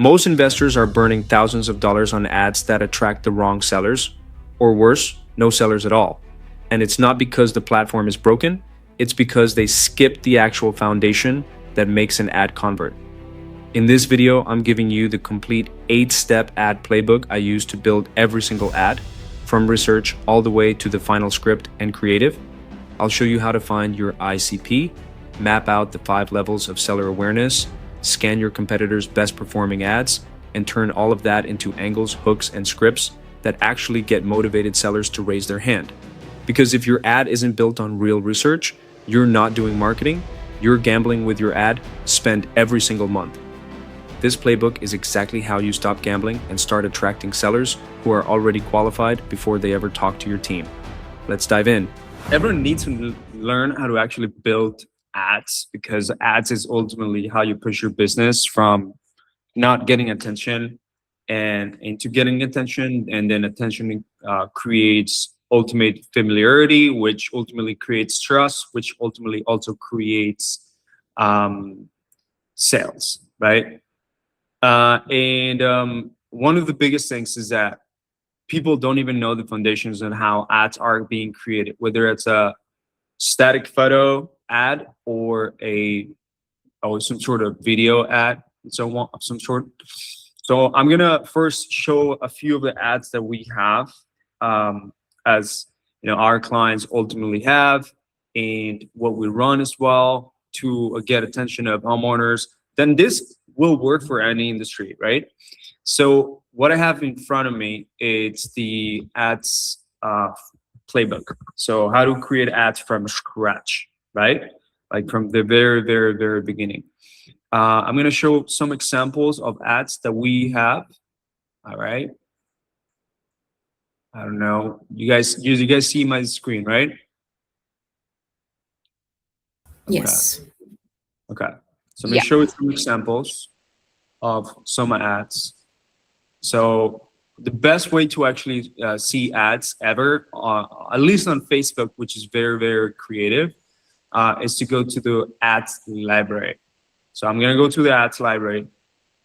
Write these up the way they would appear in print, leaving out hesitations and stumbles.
Most investors are burning thousands of dollars on ads that attract the wrong sellers, or worse, no sellers at all. And it's not because the platform is broken, it's because they skipped the actual foundation that makes an ad convert. In this video, I'm giving you the complete 8-step ad playbook I use to build every single ad, from research all the way to the final script and creative. I'll show you how to find your ICP, map out the 5 levels of seller awareness, scan your competitors' best performing ads, and turn all of that into angles, hooks, and scripts that actually get motivated sellers to raise their hand. Because if your ad isn't built on real research, you're not doing marketing, you're gambling with your ad spent every single month. This playbook is exactly how you stop gambling and start attracting sellers who are already qualified before they ever talk to your team. Let's dive in. Everyone needs to learn how to actually build ads, because ads is ultimately how you push your business from not getting attention and into getting attention, and then attention creates ultimate familiarity, which ultimately creates trust, which ultimately also creates sales, right? One of the biggest things is that people don't even know the foundations on how ads are being created, whether it's a static photo ad or some sort of video ad, and so on, of some sort. So I'm gonna first show a few of the ads that we have, as our clients ultimately have, and what we run as well to get attention of homeowners. Then this will work for any industry, right? So what I have in front of me is the ads playbook. So how to create ads from scratch, right? Like from the very, very, very beginning. I'm going to show some examples of ads that we have. All right. I don't know. You guys see my screen, right? Yes. Okay. So I'm going to show you some examples of some ads. So the best way to actually see ads ever, at least on Facebook, which is very, very creative, is to go to the ads library. So I'm going to go to the ads library,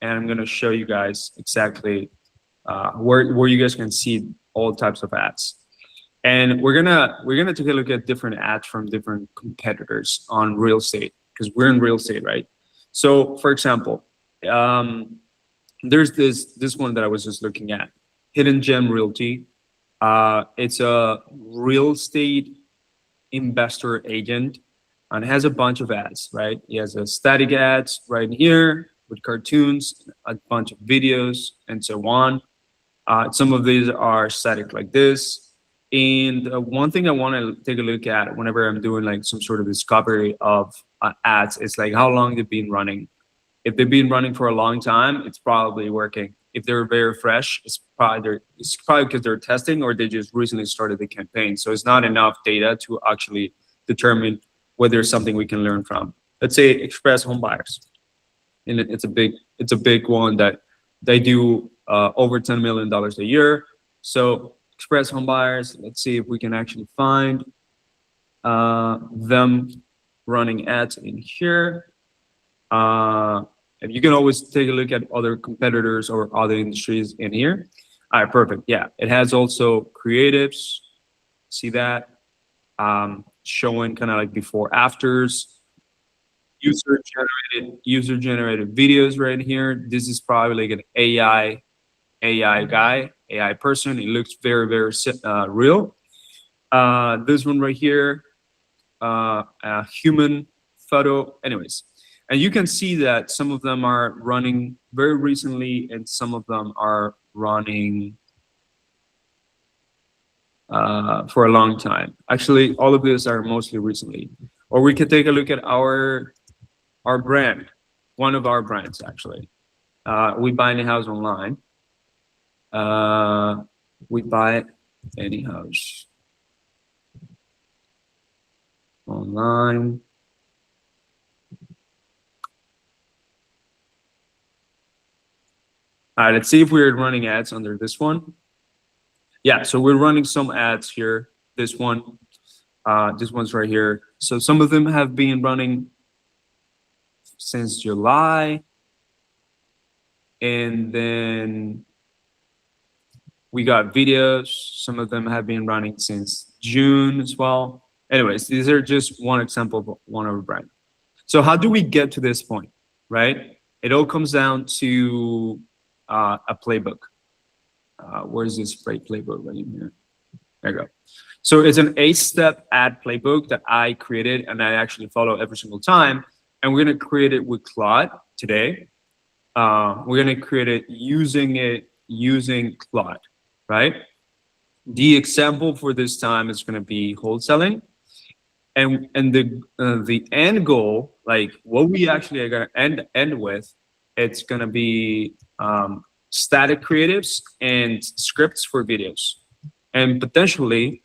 and I'm going to show you guys exactly where you guys can see all types of ads. And we're gonna take a look at different ads from different competitors on real estate, because we're in real estate, right? So for example, there's this one that I was just looking at, Hidden Gem Realty. It's a real estate investor agent, and it has a bunch of ads, right? He has a static ads right here with cartoons, a bunch of videos, and so on. Some of these are static like this. And one thing I want to take a look at whenever I'm doing like some sort of discovery of ads is like how long they've been running. If they've been running for a long time, it's probably working. If they're very fresh, it's probably because they're testing, or they just recently started the campaign. So it's not enough data to actually determine whether it's something we can learn from. Let's say Express Home Buyers, and it's a big one that they do over $10 million a year. So Express Home Buyers, let's see if we can actually find them running ads in here. And you can always take a look at other competitors or other industries in here. All right, perfect. Yeah, it has also creatives. See that? Showing kind of like before afters, user generated videos right here. This is probably like an AI guy, AI person. It looks very, very real. This one right here, a human photo. Anyways, and you can see that some of them are running very recently, and some of them are running for a long time. Actually, all of these are mostly recently. Or we could take a look at our brand, one of our brands actually. We buy any house online. We buy any house online. All right, let's see if we're running ads under this one. Yeah, so we're running some ads here. This one's right here. So some of them have been running since July. And then we got videos. Some of them have been running since June as well. Anyways, these are just one example of one of our brand. So how do we get to this point, right? It all comes down to a playbook. Where's this playbook right in here? There you go. So it's an 8-step ad playbook that I created and I actually follow every single time. And we're going to create it with Claude today. We're going to create it using Claude, right? The example for this time is going to be wholesaling. And the end goal, like what we actually are going to end with, it's going to be static creatives and scripts for videos, and potentially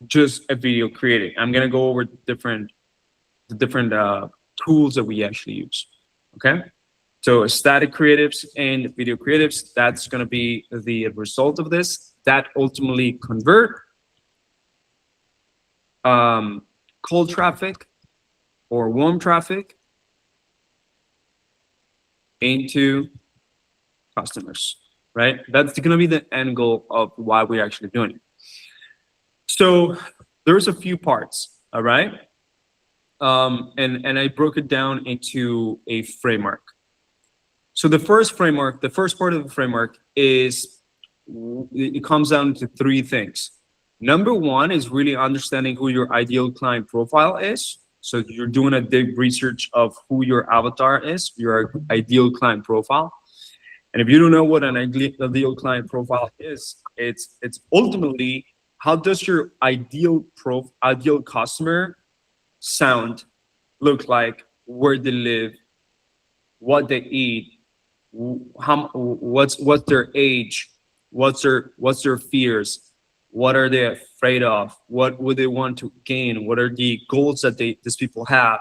just a video creating. I'm going to go over the different tools that we actually use. Okay, so static creatives and video creatives, that's going to be the result of this. That ultimately convert cold traffic or warm traffic into customers, right? That's going to be the end goal of why we're actually doing it. So there's a few parts, all right? And I broke it down into a framework. So the first part of the framework is, it comes down to 3 things. Number 1 is really understanding who your ideal client profile is. So you're doing a deep research of who your avatar is, your ideal client profile. And if you don't know what an ideal client profile is, it's ultimately, how does your ideal customer sound, look like, where they live, what they eat, what's their age, what's their fears, what are they afraid of, what would they want to gain, what are the goals that these people have,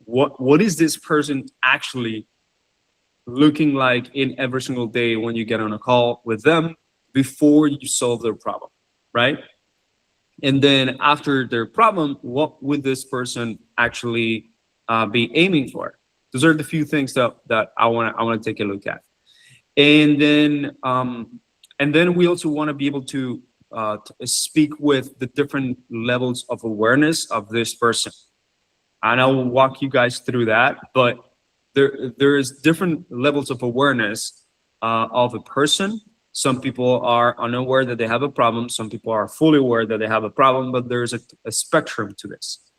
what is this person actually looking like in every single day when you get on a call with them before you solve their problem, right? And then after their problem, what would this person actually be aiming for? Those are the few things that I want to take a look at. And then we also want to be able to speak with the different levels of awareness of this person. And I will walk you guys through that. But there's different levels of awareness of a person. Some people are unaware that they have a problem. Some people are fully aware that they have a problem, but there's a spectrum to this.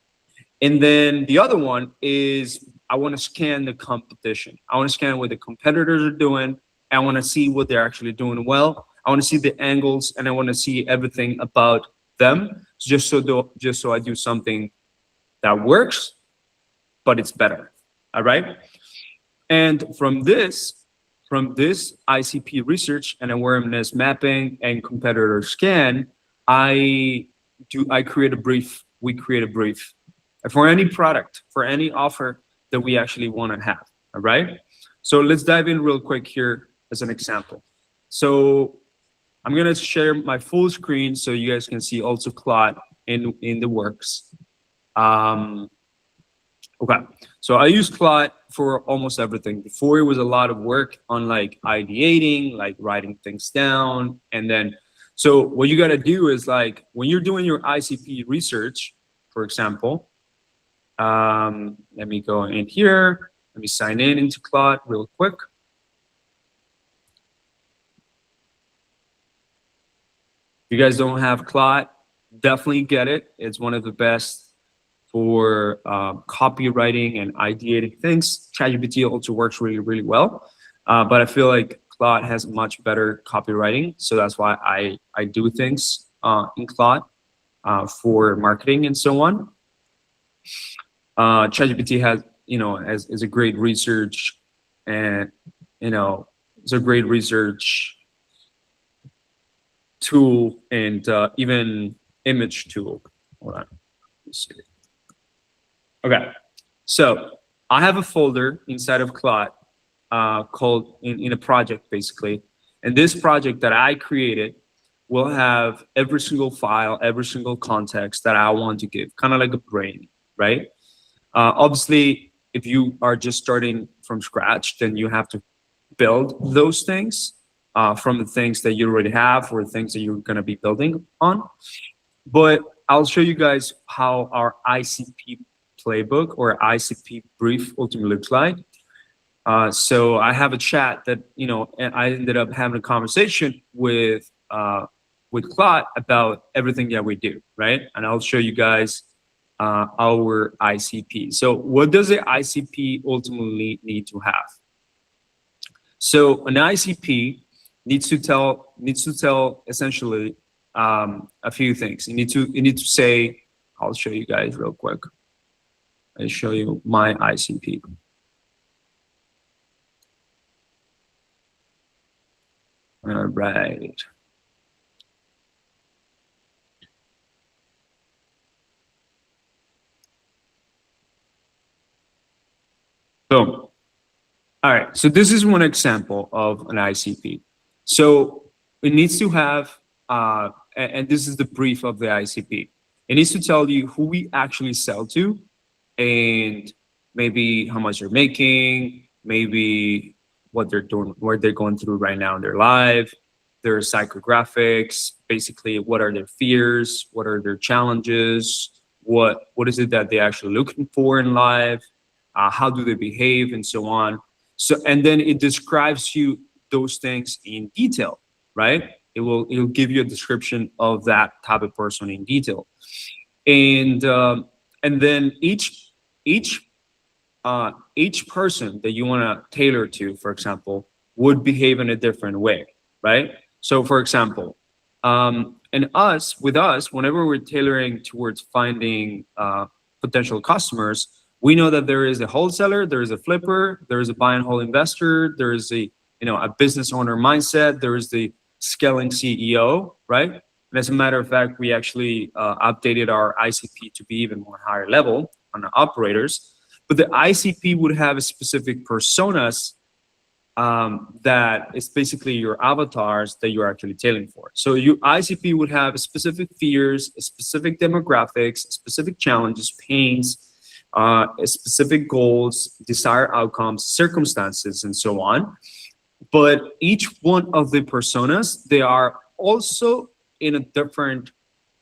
And then the other one is, I want to scan the competition. I want to scan what the competitors are doing. I want to see what they're actually doing well. I want to see the angles, and I want to see everything about them, just so I do something that works, but it's better. All right. And from this ICP research and awareness mapping and competitor scan, we create a brief for any product, for any offer that we actually want to have. All right. So let's dive in real quick here as an example. So I'm going to share my full screen so you guys can see also Claude in the works. Okay, so I use Claude for almost everything. Before, it was a lot of work on like ideating, like writing things down. And then, so what you got to do is, like, when you're doing your ICP research, for example, let me go in here. Let me sign in into Claude real quick. If you guys don't have Claude, definitely get it. It's one of the best for copywriting and ideating things. ChatGPT also works really, really well. But I feel like Claude has much better copywriting. So that's why I do things in Claude for marketing and so on. ChatGPT has, is a great research, and, it's a great research tool, and even image tool. Hold on. Let's see. Okay, so I have a folder inside of Claude called in a project, basically. And this project that I created will have every single file, every single context that I want to give, kind of like a brain, right? Obviously, If you are just starting from scratch, then you have to build those things from the things that you already have or things that you're going to be building on. But I'll show you guys how our ICP playbook or ICP brief ultimately looks like. So I have a chat that, and I ended up having a conversation with Claude about everything that we do, right? And I'll show you guys our ICP. So what does the ICP ultimately need to have? So an ICP needs to tell essentially a few things. You need to say, I'll show you guys real quick. I'll show you my ICP. All right. Boom. All right. So this is one example of an ICP. So it needs to have, and this is the brief of the ICP. It needs to tell you who we actually sell to, and maybe how much they're making, maybe what they're doing, what they're going through right now in their life, their psychographics, basically what are their fears, what are their challenges, what is it that they're actually looking for in life, how do they behave, and so on. So, and then it describes you those things in detail, right? It'll give you a description of that type of person in detail, and then each person that you want to tailor to, for example, would behave in a different way, right? So, for example, and with us, whenever we're tailoring towards finding potential customers, we know that there is a wholesaler, there is a flipper, there is a buy and hold investor, there is a business owner mindset, there is the scaling CEO, right? And as a matter of fact, we actually updated our ICP to be even more higher level on the operators. But the ICP would have a specific personas that is basically your avatars that you're actually tailoring for. So your ICP would have specific fears, specific demographics, specific challenges, pains, specific goals, desired outcomes, circumstances, and so on. But each one of the personas, they are also in a different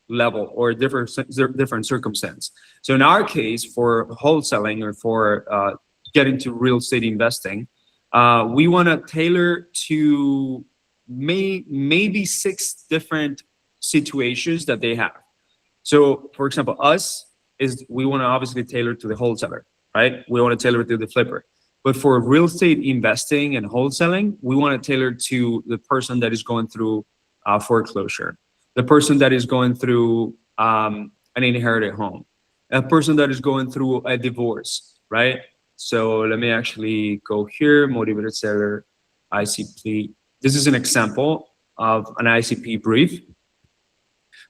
level or different circumstance. So in our case, for wholesaling or for getting to real estate investing, we want to tailor to maybe 6 different situations that they have. So, for example, we want to obviously tailor to the wholesaler, right? We want to tailor to the flipper. But for real estate investing and wholesaling, we want to tailor to the person that is going through foreclosure, the person that is going through an inherited home, a person that is going through a divorce, right? So let me actually go here, motivated seller, ICP. This is an example of an ICP brief.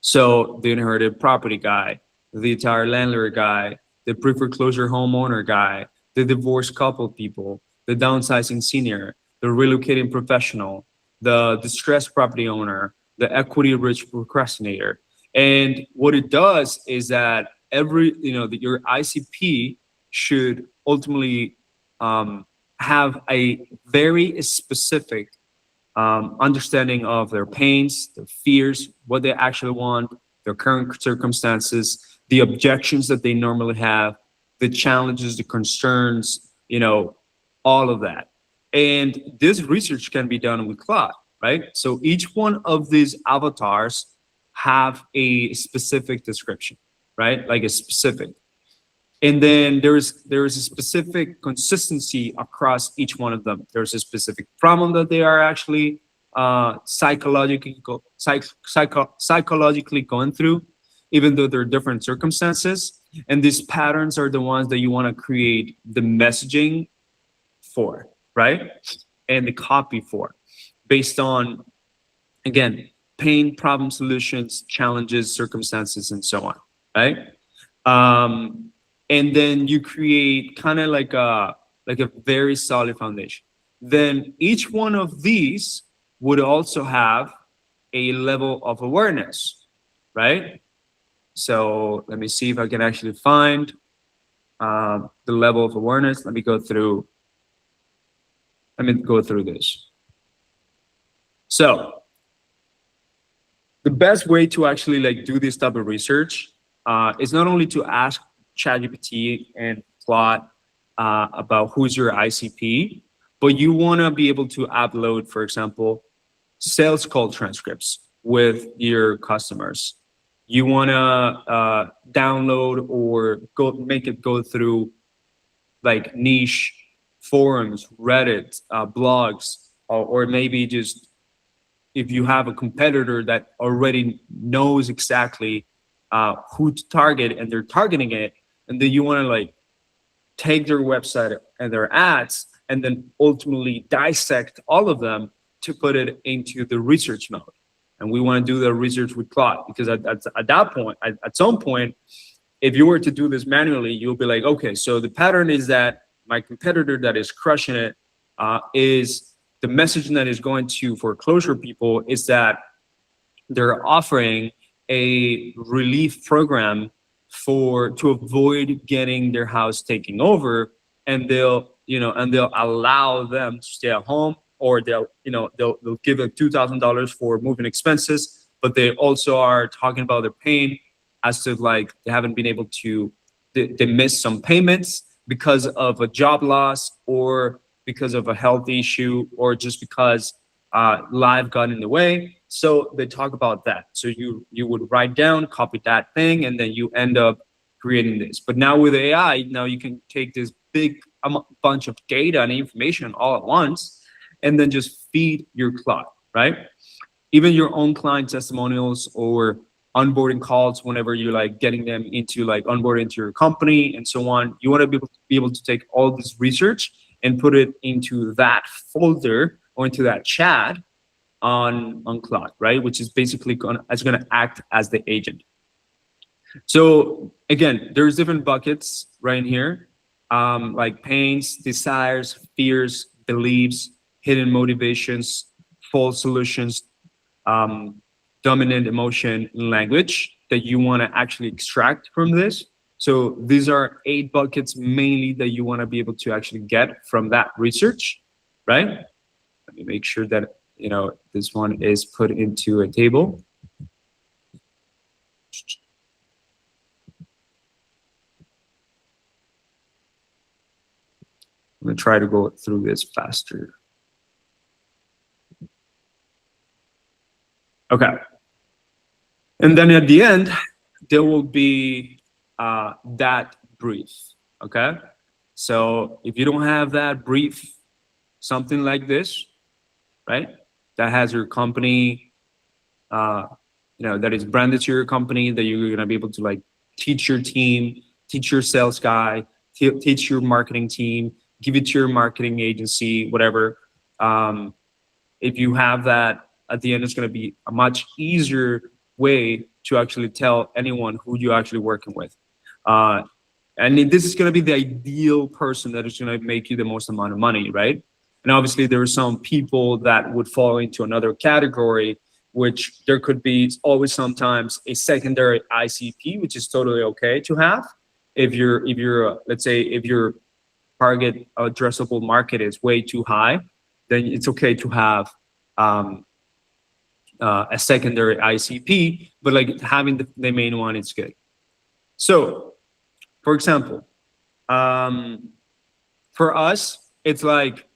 So the inherited property guy, the entire landlord guy, the pre-foreclosure homeowner guy, the divorced couple people, the downsizing senior, the relocating professional, the distressed property owner, the equity rich procrastinator. And what it does is that your ICP should ultimately have a very specific understanding of their pains, their fears, what they actually want, their current circumstances, the objections that they normally have, the challenges, the concerns, all of that. And this research can be done with Claude, right? So each one of these avatars have a specific description, right? Like a specific. And then there is a specific consistency across each one of them. There's a specific problem that they are actually psychologically going through, even though there are different circumstances. And these patterns are the ones that you want to create the messaging for, right? And the copy for, based on, again, pain, problem, solutions, challenges, circumstances, and so on, right? And then you create kind of like a very solid foundation. Then each one of these would also have a level of awareness, right? So let me see if I can actually find the level of awareness. Let me go through this. So the best way to actually like do this type of research is not only to ask ChatGPT and Claude about who's your ICP, but you want to be able to upload, for example, sales call transcripts with your customers. You want to download or make it go through like niche forums, Reddit, blogs, or maybe just if you have a competitor that already knows exactly who to target and they're targeting it, and then you want to like take their website and their ads and then ultimately dissect all of them to put it into the research mode. And we want to do the research with Claude because at that point, at some point, if you were to do this manually, you'll be like, okay, so the pattern is that my competitor that is crushing it is the messaging that is going to foreclosure people is that they're offering a relief program to avoid getting their house taken over, and they'll allow them to stay at home, or they'll give them $2,000 for moving expenses, but they also are talking about their pain as to like they haven't been able to they missed some payments because of a job loss or because of a health issue or just because life got in the way. So they talk about that. So you would write down, copy that thing, and then you end up creating this. But now with AI, now you can take this big bunch of data and information all at once, and then just feed your Claude, right? Even your own client testimonials or onboarding calls, whenever you're like getting them into like onboarding into your company and so on, you want to be able to take all this research and put it into that folder or into that chat on Claude, right? Which is basically gonna act as the agent. So again, there's different buckets right in here, like pains, desires, fears, beliefs, hidden motivations, false solutions, dominant emotion, language that you want to actually extract from this. So these are 8 buckets mainly that you want to be able to actually get from that research, right? Let me make sure that this one is put into a table. I'm gonna try to go through this faster. Okay. And then at the end, there will be that brief, okay? So if you don't have that brief, something like this, right? That has your company, that is branded to your company, that you're gonna be able to like teach your team, teach your sales guy, teach your marketing team, give it to your marketing agency, whatever. If you have that, at the end, it's gonna be a much easier way to actually tell anyone who you're actually working with. And this is going to be the ideal person that is going to make you the most amount of money, right? And obviously, there are some people that would fall into another category, which there could be always sometimes a secondary ICP, which is totally okay to have. If let's say, if your target addressable market is way too high, then it's okay to have a secondary ICP, but like having the main one is good. So, for example, for us, it's like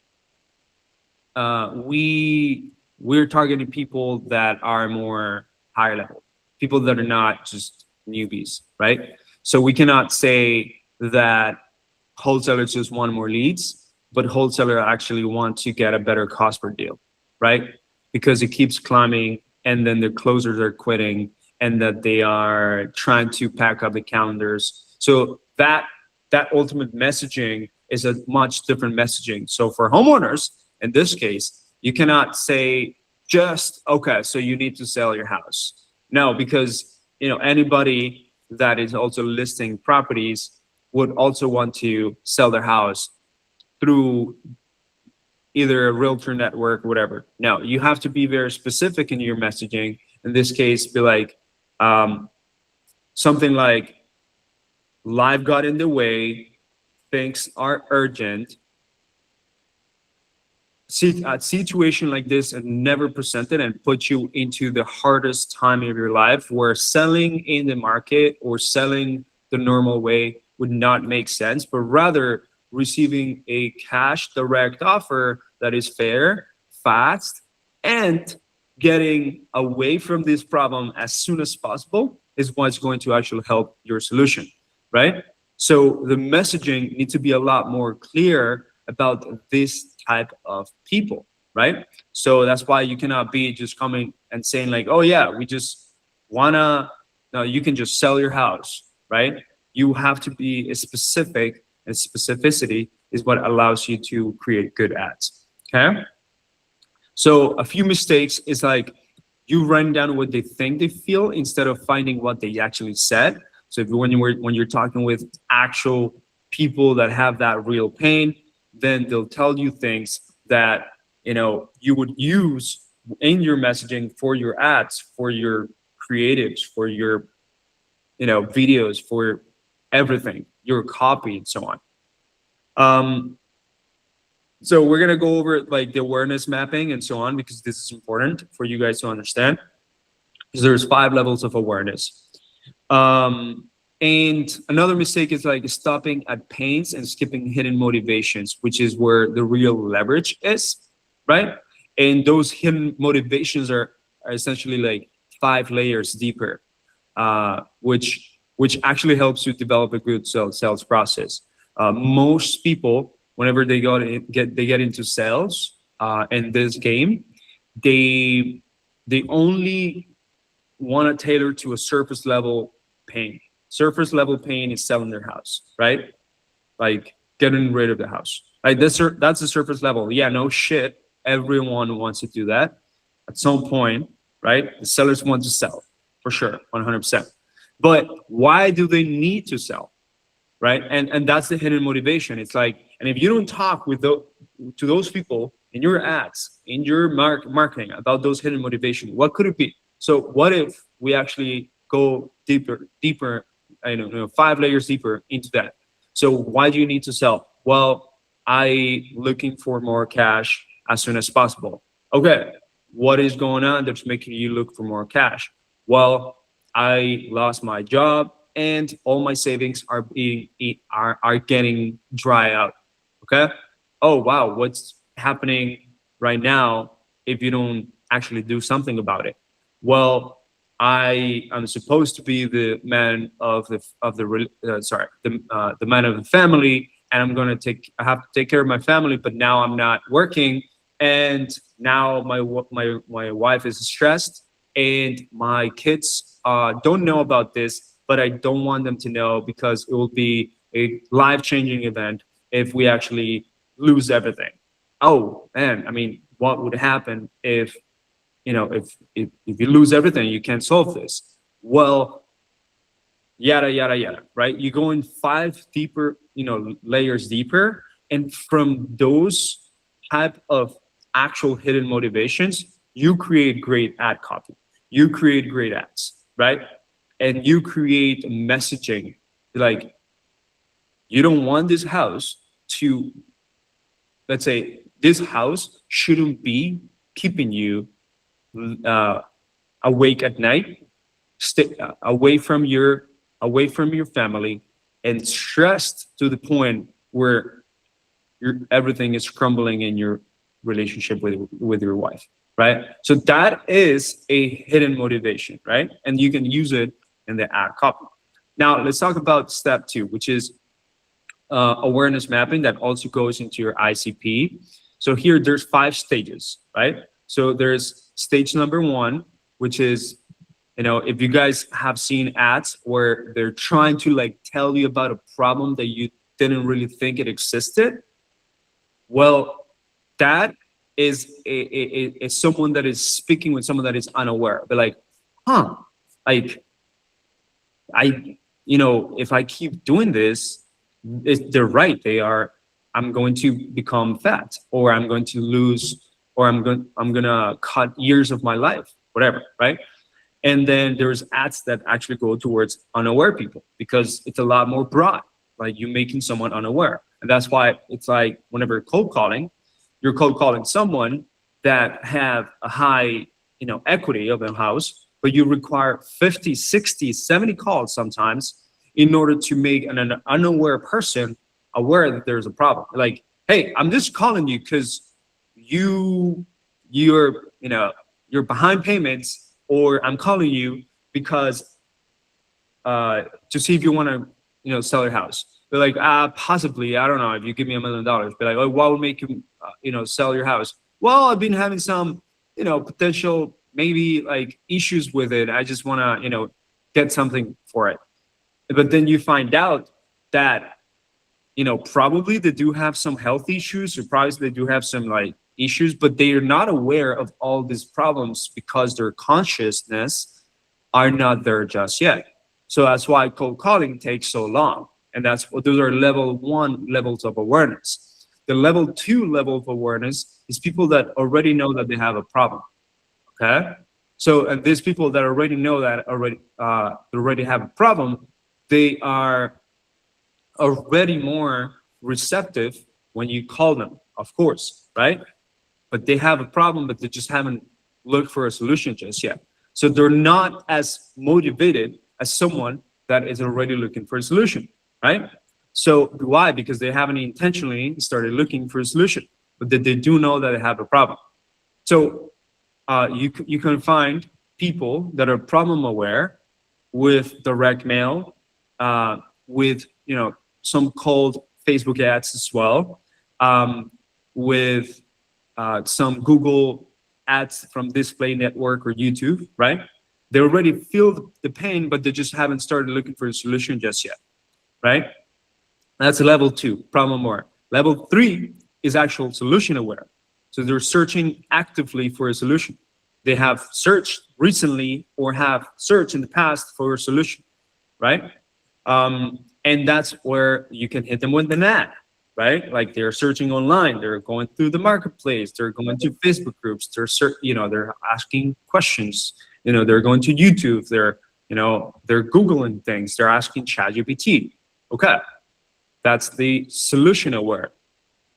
we're targeting people that are more higher level, people that are not just newbies, right? So we cannot say that wholesalers just want more leads, but wholesalers actually want to get a better cost per deal, right? Because it keeps climbing, and then the closers are quitting, and that they are trying to pack up the calendars. So that ultimate messaging is a much different messaging. So for homeowners, in this case, you cannot say just, okay, so you need to sell your house. No, because anybody that is also listing properties would also want to sell their house through either a realtor network or whatever. Now, you have to be very specific in your messaging. In this case, be like something like life got in the way, things are urgent, see a situation like this and never presented and put you into the hardest time of your life where selling in the market or selling the normal way would not make sense, but rather receiving a cash direct offer that is fair, fast, and getting away from this problem as soon as possible is what's going to actually help your solution, right? So the messaging needs to be a lot more clear about this type of people, right? So that's why you cannot be just coming and saying like, oh yeah, we just wanna, no, you can just sell your house, right? You have to be specific, and specificity is what allows you to create good ads, okay? So a few mistakes is like you write down what they think they feel instead of finding what they actually said. So if when you're talking with actual people that have that real pain, then they'll tell you things that you would use in your messaging for your ads, for your creatives, for your videos, for everything, your copy and so on. So we're gonna go over like the awareness mapping and so on because this is important for you guys to understand. Because there's 5 levels of awareness. And another mistake is like stopping at pains and skipping hidden motivations, which is where the real leverage is, right? And those hidden motivations are essentially like 5 layers deeper, which actually helps you develop a good sales process. Most people, whenever they get into sales in this game, they only want to tailor to a surface level pain. Surface level pain is selling their house, right? Like getting rid of the house. Like that's the surface level. Yeah, no shit. Everyone wants to do that at some point, right? The sellers want to sell for sure, 100%. But why do they need to sell, right? And that's the hidden motivation. It's like, and if you don't talk with to those people in your ads, in your marketing about those hidden motivation, what could it be? So what if we actually go deeper, 5 layers deeper into that? So why do you need to sell? Well, I looking for more cash as soon as possible. Okay, what is going on that's making you look for more cash? Well, I lost my job and all my savings are getting dry out. Okay. Oh wow, what's happening right now if you don't actually do something about it? Well, I am supposed to be the man of the man of the family, and I have to take care of my family, but now I'm not working, and now my wife is stressed, and my kids don't know about this, but I don't want them to know because it will be a life-changing event if we actually lose everything. Oh man, I mean, what would happen if if you lose everything, you can't solve this? Well, yada yada yada, right? You go in 5 deeper, layers deeper, and from those type of actual hidden motivations, you create great ad copy, you create great ads, right? And you create messaging like, you don't want this house to, let's say, this house shouldn't be keeping you uh, awake at night, stay away from your family, and stressed to the point where everything is crumbling in your relationship with your wife, right? So that is a hidden motivation, right? And you can use it in the ad copy. Now let's talk about step 2, which is awareness mapping that also goes into your ICP. So here there's 5 stages, right? So there's stage number 1, which is, if you guys have seen ads where they're trying to like tell you about a problem that you didn't really think it existed, well, that is someone that is speaking with someone that is unaware. They're like, huh, like if I keep doing this, they're right. I'm going to become fat, or I'm going to lose, or I'm gonna cut years of my life, whatever, right? And then there's ads that actually go towards unaware people because it's a lot more broad. like you making someone unaware. And that's why it's like whenever you're cold calling someone that have a high, equity of a house, but you require 50, 60, 70 calls sometimes in order to make an unaware person aware that there's a problem. Like, hey, I'm just calling you because you you're behind payments, or I'm calling you because to see if you want to, sell your house. They're like, possibly, I don't know, if you give me $1 million. Be like, oh, what would make you, sell your house? Well, I've been having some, potential maybe like issues with it. I just want to, get something for it. But then you find out that, probably they do have some health issues, or probably they do have some like issues, but they are not aware of all these problems because their consciousness are not there just yet. So that's why cold calling takes so long. And that's what those are level one levels of awareness. The level two level of awareness is people that already know that they have a problem. Okay. So, and these people that already know that already have a problem, they are already more receptive when you call them, of course, right? But they have a problem, but they just haven't looked for a solution just yet. So they're not as motivated as someone that is already looking for a solution, right? So why? Because they haven't intentionally started looking for a solution, but that they do know that they have a problem. So you can find people that are problem aware with direct mail, with some cold Facebook ads as well, with some Google ads from display network or YouTube, right? They already feel the pain, but they just haven't started looking for a solution just yet, right? That's level two, problem aware. Level three is actual solution aware. So they're searching actively for a solution. They have searched recently or have searched in the past for a solution, right? And that's where you can hit them with an ad, right? Like they're searching online, they're going through the marketplace, they're going to Facebook groups, they're asking questions, they're going to YouTube, they're Googling things, they're asking ChatGPT. Okay, that's the solution aware,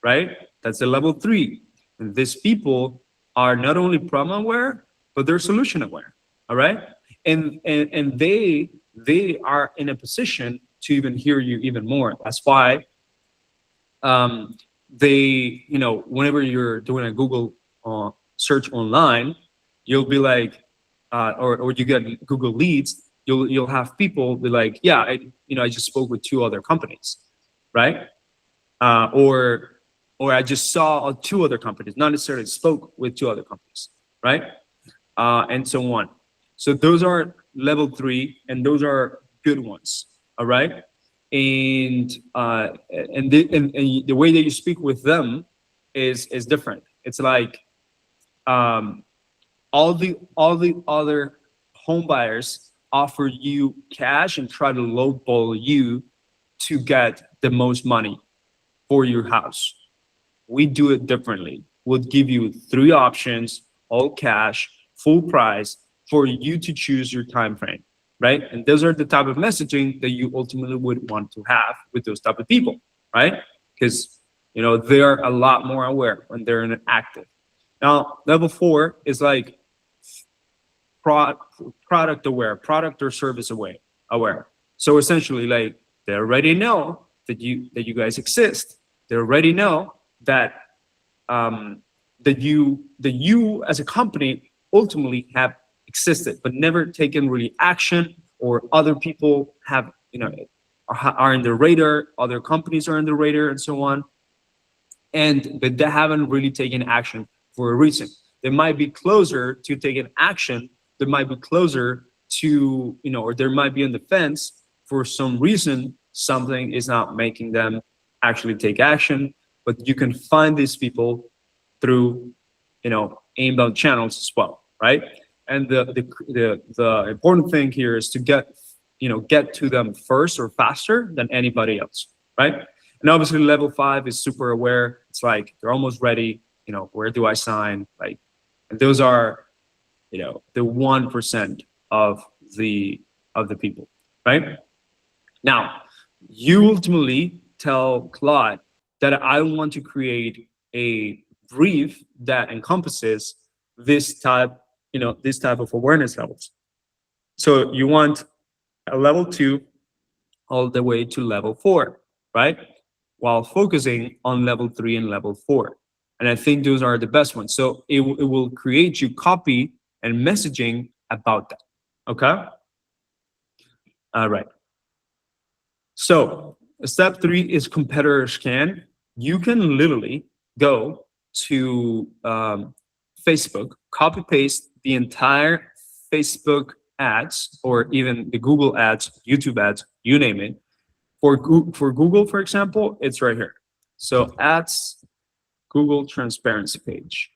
right? That's the level three. And these people are not only problem aware, but they're solution aware. All right. And they are in a position to even hear you even more. That's why whenever you're doing a Google search online, you'll be like, or you get Google leads, you'll have people be like, yeah, I just spoke with two other companies, right? Or I just saw two other companies, not necessarily spoke with two other companies, right? And so on. So those are level three, and those are good ones. All right. And the way that you speak with them is different. It's like all the other home buyers offer you cash and try to lowball you to get the most money for your house. We do it differently. We'll give you three options, all cash, full price, for you to choose your time frame, right? And those are the type of messaging that you ultimately would want to have with those type of people, right? Because they're a lot more aware when they're in an active. Now, level four is like product aware, product or service aware. So essentially, like they already know that you guys exist. They already know that that you as a company ultimately have existed, but never taken really action, or other people have are in the radar, other companies are in the radar, and so on, but they haven't really taken action for a reason. They might be closer to taking action. They might be closer to or they might be on the fence for some reason. Something is not making them actually take action. But you can find these people through inbound channels as well, right? And the important thing here is to get to them first or faster than anybody else, right? And obviously level 5 is super aware. It's like they're almost ready. Where do I sign? Like, and those are the 1% of the people, right? Now, You ultimately tell Claude that I want to create a brief that encompasses this type, this type of awareness levels. So you want a level 2 all the way to level 4, right? While focusing on level 3 and level 4. And I think those are the best ones. So it will create you copy and messaging about that. Okay. All right. So step 3 is competitor scan. You can literally go to Facebook, copy paste the entire Facebook ads, or even the Google ads, YouTube ads, you name it. For Google, for example, it's right here. So ads, Google transparency page.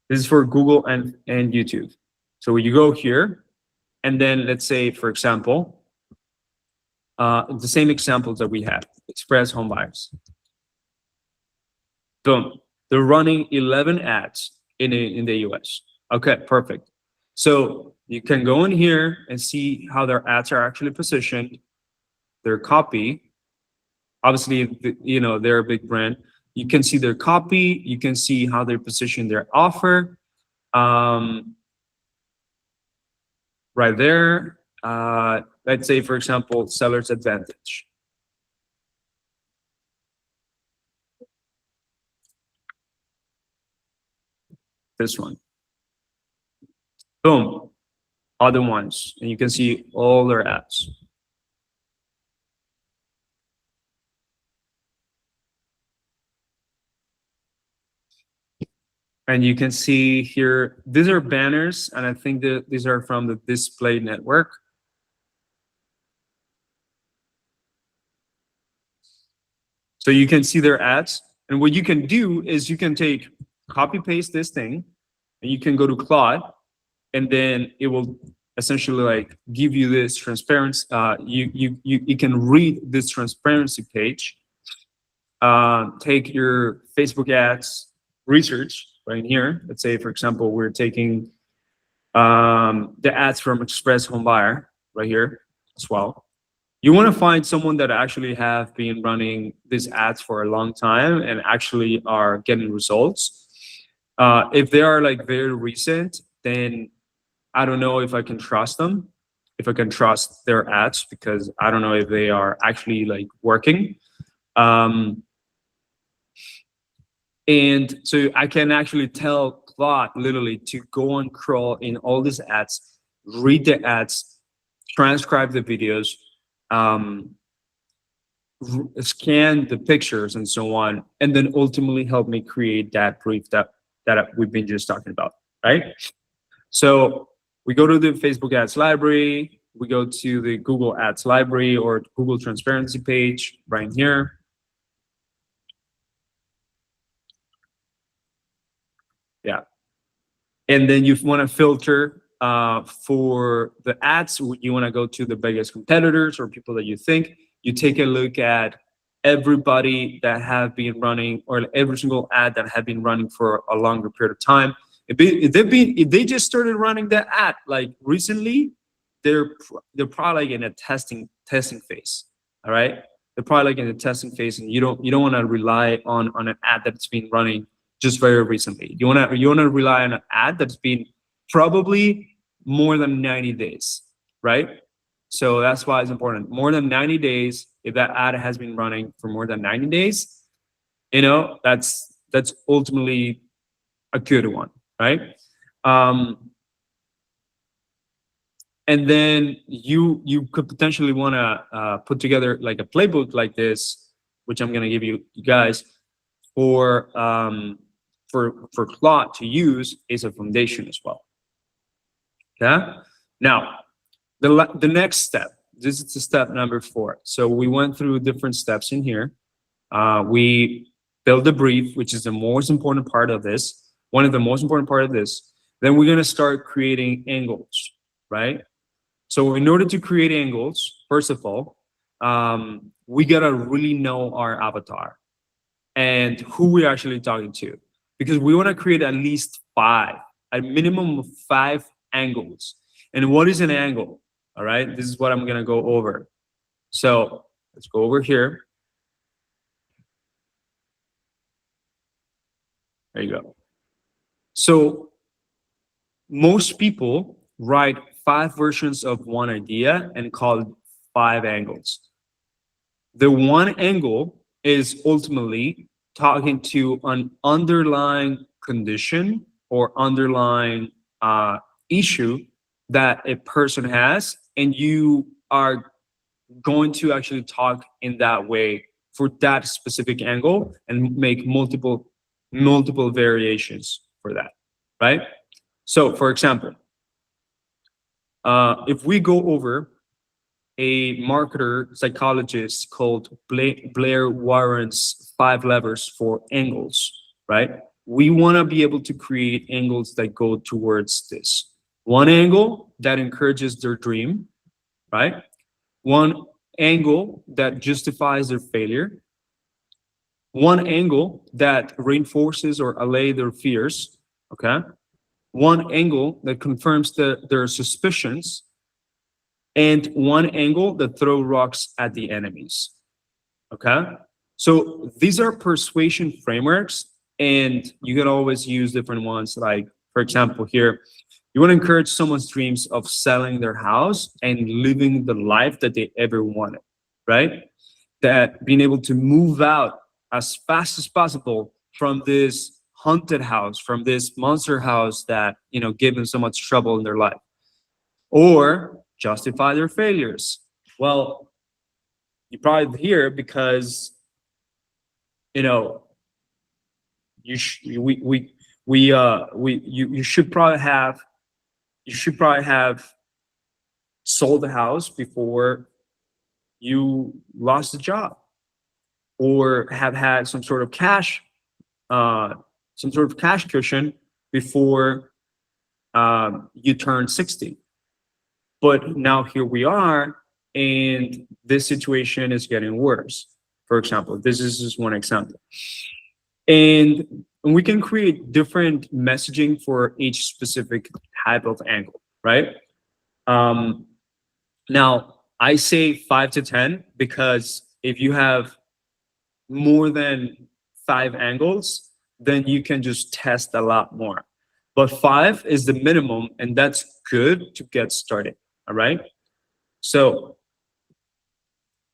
This is for Google and YouTube. So you go here, and then let's say, for example, the same examples that we had, express home buyers. Boom. They're running 11 ads in the US. Okay, perfect. So you can go in here and see how their ads are actually positioned, their copy. Obviously, they're a big brand. You can see their copy. You can see how they position their offer. Right there. Let's say, for example, seller's advantage. This one. Boom. Other ones. And you can see all their ads. And you can see here, these are banners, and I think that these are from the display network. So you can see their ads. And what you can do is you can take, copy paste this thing, and you can go to Claude, and then it will essentially like give you this transparency. You can read this transparency page. Take your Facebook ads research right here. Let's say, for example, we're taking the ads from Express Home Buyer right here as well. You want to find someone that actually have been running these ads for a long time and actually are getting results. If they are like very recent, then I don't know if I can trust them, if I can trust their ads, because I don't know if they are actually like working. And so I can actually tell Claude literally to go and crawl in all these ads, read the ads, transcribe the videos, scan the pictures and so on, and then ultimately help me create that brief that we've been just talking about, right? So we go to the Facebook ads library, we go to the Google ads library or Google transparency page right here. Yeah. And then you want to filter for the ads. You want to go to the biggest competitors or people that you think. You take a look at everybody that have been running, or every single ad that have been running for a longer period of time. If they just started running that ad like recently, they're probably like in a testing phase. All right, they're probably like in a testing phase, and you don't want to rely on an ad that's been running just very recently. You want to rely on an ad that's been probably more than 90 days, right? So that's why it's important. More than 90 days. If that ad has been running for more than 90 days, that's ultimately a good one, right? And then you could potentially want to put together like a playbook like this, which I'm going to give you guys for Claude to use as a foundation as well. Yeah. Now, the next step. This is the step number 4. So we went through different steps in here. We build a brief, which is the most important part of this. One of the most important part of this. Then we're gonna start creating angles, right? So in order to create angles, first of all, we gotta really know our avatar and who we're actually talking to, because we want to create at least 5, a minimum of 5 angles. And what is an angle? All right, this is what I'm gonna go over. So let's go over here. There you go. So most people write 5 versions of one idea and call it 5 angles. The one angle is ultimately talking to an underlying condition or underlying issue that a person has, and you are going to actually talk in that way for that specific angle and make multiple variations for that, right? So, for example, if we go over a marketer psychologist called Blair Warren's 5 levers for angles, right? We want to be able to create angles that go towards this. One angle that encourages their dream, right? One angle that justifies their failure. One angle that reinforces or allay their fears, okay? One angle that confirms their suspicions, and one angle that throw rocks at the enemies. Okay. So these are persuasion frameworks, and you can always use different ones. Like, for example, here, you want to encourage someone's dreams of selling their house and living the life that they ever wanted, right? That being able to move out as fast as possible from this haunted house, from this monster house that, gave them so much trouble in their life, or justify their failures. Well, you probably hear because you know you sh- we you should probably have sold the house before you lost the job, or have had uh, some sort of cash cushion before you turned 60. But now here we are, and this situation is getting worse. For example, this is just one example. And we can create different messaging for each specific type of angle, right? Um, Now, I say 5 to 10 because if you have more than 5 angles, then you can just test a lot more. But 5 is the minimum, and that's good to get started. All right. So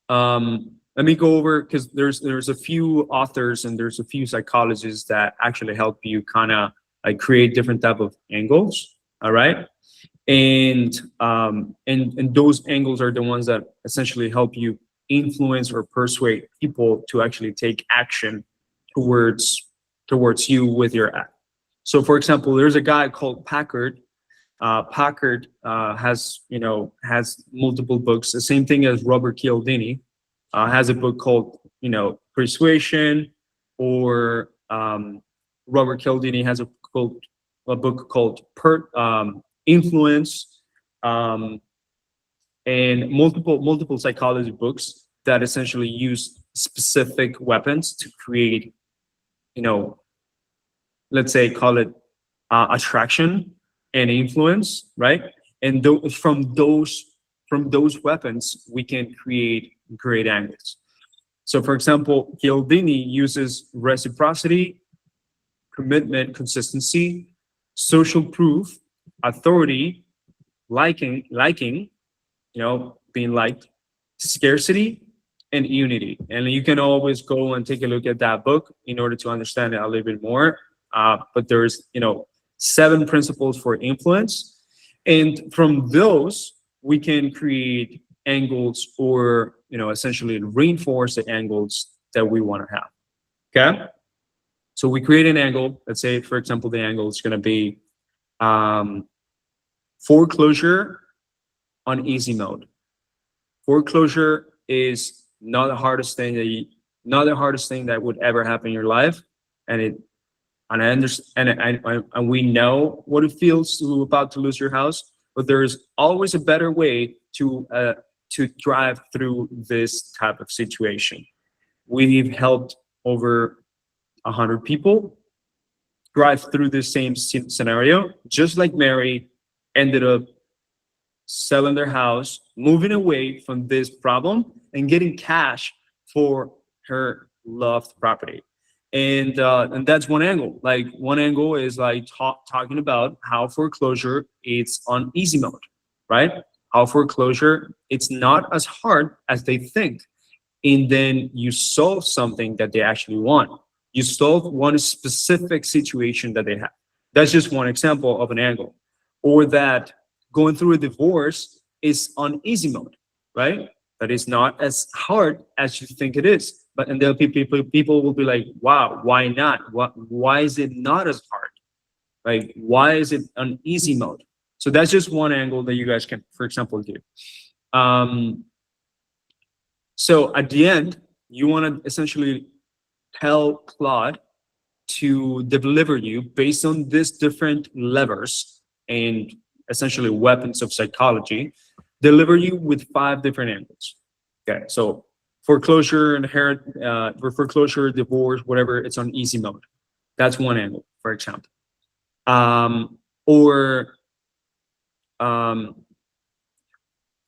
let me go over, because there's a few authors and there's a few psychologists that actually help you kind of like create different type of angles. All right. And those angles are the ones that essentially help you influence or persuade people to actually take action towards you with your act. So, for example, there's a guy called Packard. Packard has multiple books. The same thing as Robert Cialdini has a book called Persuasion, or Robert Cialdini has a book called Influence, um, and multiple psychology books that essentially use specific weapons to create, let's say, call it attraction and influence, right? And from those weapons, we can create great angles. So, for example, Cialdini uses reciprocity, commitment, consistency, social proof, authority, liking, being liked, scarcity, and unity. And you can always go and take a look at that book in order to understand it a little bit more. But there's 7 principles for influence, and from those we can create angles, or essentially reinforce the angles that we want to have. Okay. So we create an angle. Let's say, for example, the angle is going to be foreclosure on easy mode. Foreclosure is not the hardest thing that would ever happen in your life, and I understand, and we know what it feels to about to lose your house. But there's always a better way to drive through this type of situation. We've helped over 100 people drive through the same scenario, just like Mary ended up selling their house, moving away from this problem, and getting cash for her loved property. And that's one angle. Like one angle is like talking about how foreclosure it's on easy mode, right? How foreclosure it's not as hard as they think, and then you solve something that they actually want. You solve one specific situation that they have. That's just one example of an angle. Or that going through a divorce is on easy mode, right? That is not as hard as you think it is. But and then people will be like, wow, why not? Why is it not as hard? Like, why is it on easy mode? So that's just one angle that you guys can, for example, do. Um, so at the end, you want to essentially tell Claude to deliver you based on these different levers and essentially weapons of psychology, deliver you with 5 different angles. Okay, so foreclosure, foreclosure, divorce, whatever, it's on easy mode. That's one angle, for example. Or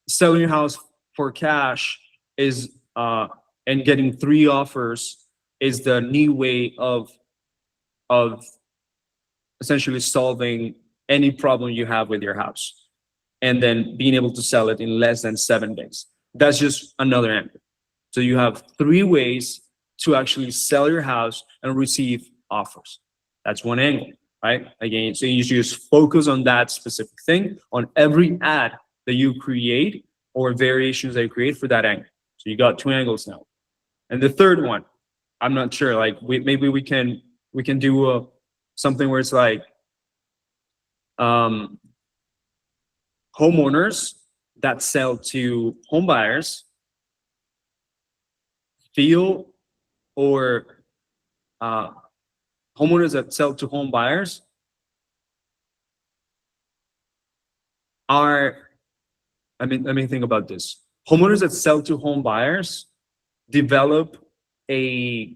selling your house for cash is and getting 3 offers is the new way of essentially solving any problem you have with your house, and then being able to sell it in less than 7 days. That's just another angle. So you have 3 ways to actually sell your house and receive offers. That's one angle, right? Again, so you just focus on that specific thing on every ad that you create or variations that you create for that angle. So you got 2 angles now. And the third one, I'm not sure, like maybe we can do something where it's like homeowners that sell to home buyers feel, or homeowners that sell to home buyers are, let me think about this. Homeowners that sell to home buyers develop a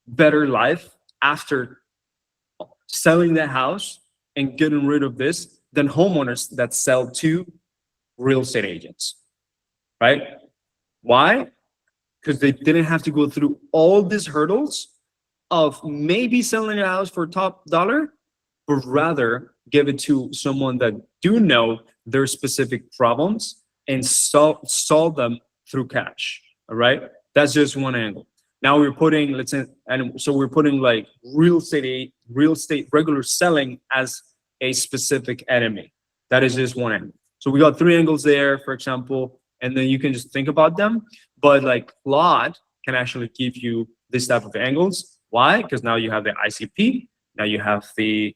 better life after selling the house and getting rid of this than homeowners that sell to real estate agents, right? Why? Because they didn't have to go through all these hurdles of maybe selling a house for top dollar, but rather give it to someone that do know their specific problems and solve them through cash. All right, that's just one angle. Now we're putting, let's say, and so we're putting like real estate regular selling as a specific enemy. That is just one angle. So we got 3 angles there, for example, and then you can just think about them. But like Claude can actually give you this type of angles. Why? Because now you have the ICP. Now you have the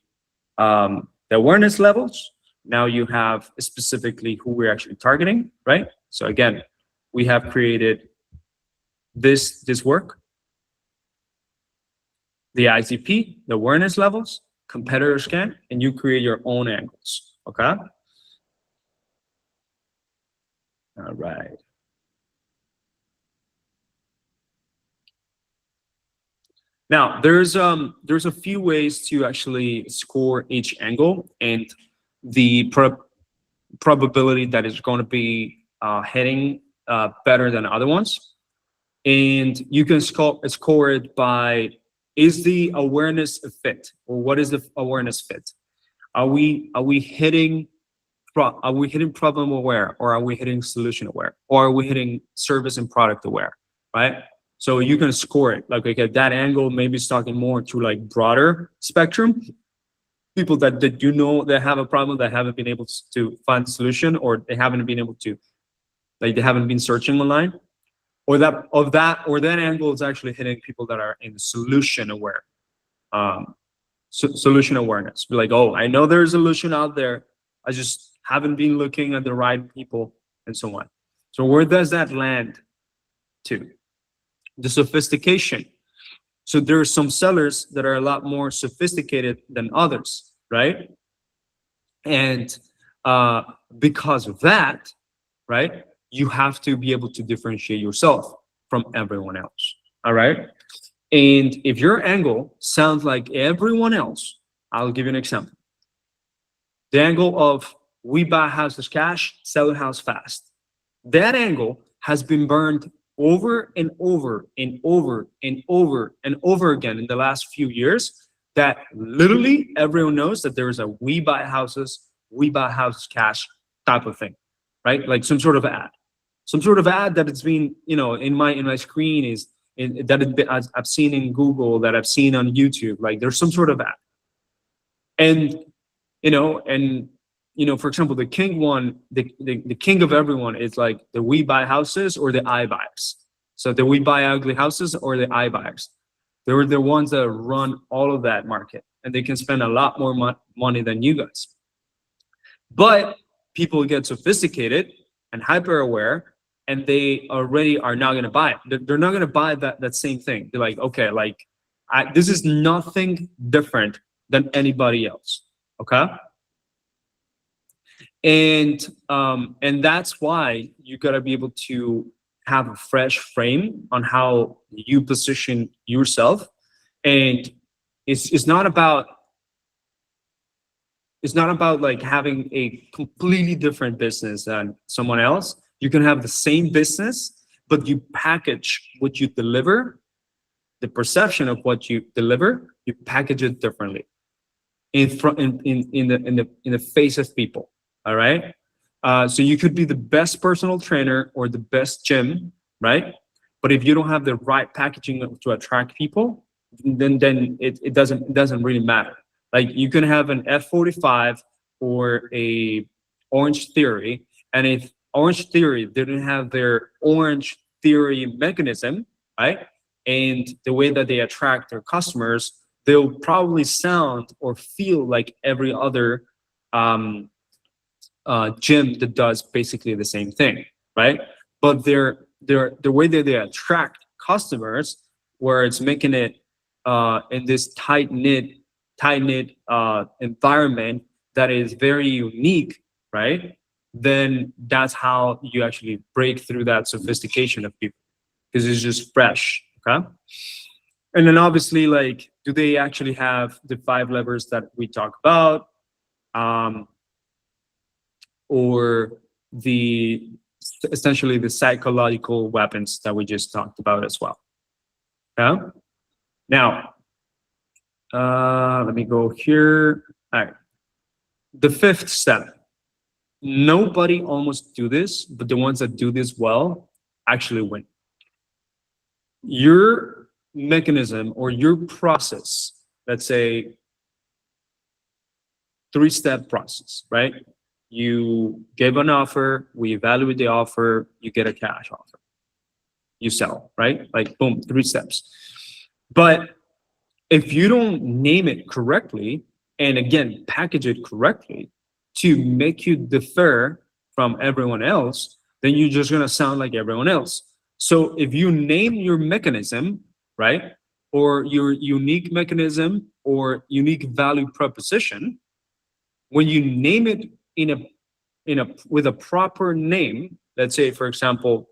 awareness levels. Now you have specifically who we're actually targeting, right? So again, we have created this work, the ICP, the awareness levels, competitor scan, and you create your own angles. Okay. All right. Now there's a few ways to actually score each angle and the probability that it's going to be hitting better than other ones. And you can score it by, is the awareness a fit, or what is the awareness fit? Are we hitting problem aware, or are we hitting solution aware, or are we hitting service and product aware, right? So you can score it like, okay, that angle maybe is talking more to like broader spectrum people that do know that have a problem, that haven't been able to find a solution, or they haven't been able to, like they haven't been searching online, or that angle is actually hitting people that are in solution aware, solution awareness. Be like, oh, I know there's a solution out there, I just haven't been looking at the right people, and so on. So where does that land to? The sophistication. So there are some sellers that are a lot more sophisticated than others, right? And because of that, right, you have to be able to differentiate yourself from everyone else. All right. And if your angle sounds like everyone else, I'll give you an example. The angle of we buy houses cash, sell a house fast. That angle has been burned over and over and over and over and over again in the last few years, that literally everyone knows that there is a we buy houses cash type of thing, right? Like some sort of ad that it's been, in my screen is that I've seen in Google, that I've seen on YouTube. Like there's some sort of ad, and for example, the king one, the king of everyone is like the we buy houses or the iBuyers. So the we buy ugly houses or the iBuyers. They're the ones that run all of that market, and they can spend a lot more money than you guys. But people get sophisticated and hyper aware, and they already are not going to buy it. They're not going to buy that same thing. They're like, okay, like this is nothing different than anybody else. Okay. And that's why you got to be able to have a fresh frame on how you position yourself. And it's not about like having a completely different business than someone else. You can have the same business, but you package what you deliver, the perception of what you deliver, you package it differently in the face of people. All right. So you could be the best personal trainer or the best gym, right? But if you don't have the right packaging to attract people, then it doesn't really matter. Like you can have an F45 or a Orange Theory, and if Orange Theory didn't have their Orange Theory mechanism, right, and the way that they attract their customers, they'll probably sound or feel like every other gym that does basically the same thing, right? But the way that they attract customers, where it's making it in this tight knit environment that is very unique, right? Then that's how you actually break through that sophistication of people, because it's just fresh. Okay. And then obviously, like, do they actually have the 5 levers that we talk about? Or essentially the psychological weapons that we just talked about as well. Yeah. Now, let me go here. All right. The 5th step. Nobody almost do this, but the ones that do this well actually win. Your mechanism or your process, let's say 3-step process, right? You give an offer, we evaluate the offer, you get a cash offer, you sell, right? Like boom, 3 steps. But if you don't name it correctly, and again, package it correctly to make you differ from everyone else, then you're just gonna sound like everyone else. So if you name your mechanism, right, or your unique mechanism or unique value proposition, when you name it with a proper name, let's say, for example,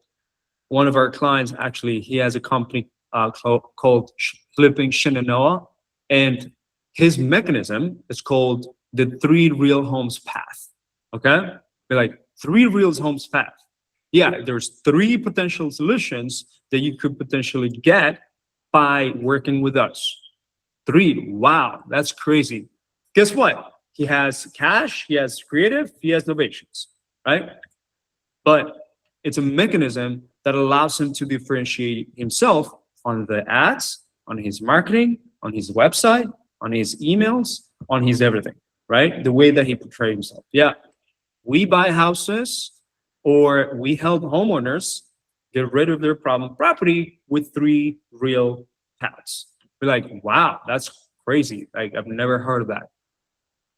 one of our clients, actually, he has a company called Flipping Shenandoah, and his mechanism is called the 3 Real Homes Path. Okay, they're like 3 Real Homes Path. Yeah, there's 3 potential solutions that you could potentially get by working with us. 3. Wow, that's crazy. Guess what? He has cash, he has creative, he has innovations, right? But it's a mechanism that allows him to differentiate himself on the ads, on his marketing, on his website, on his emails, on his everything, right? The way that he portrays himself. Yeah, we buy houses, or we help homeowners get rid of their problem property with 3 real paths. We're like, wow, that's crazy. Like, I've never heard of that.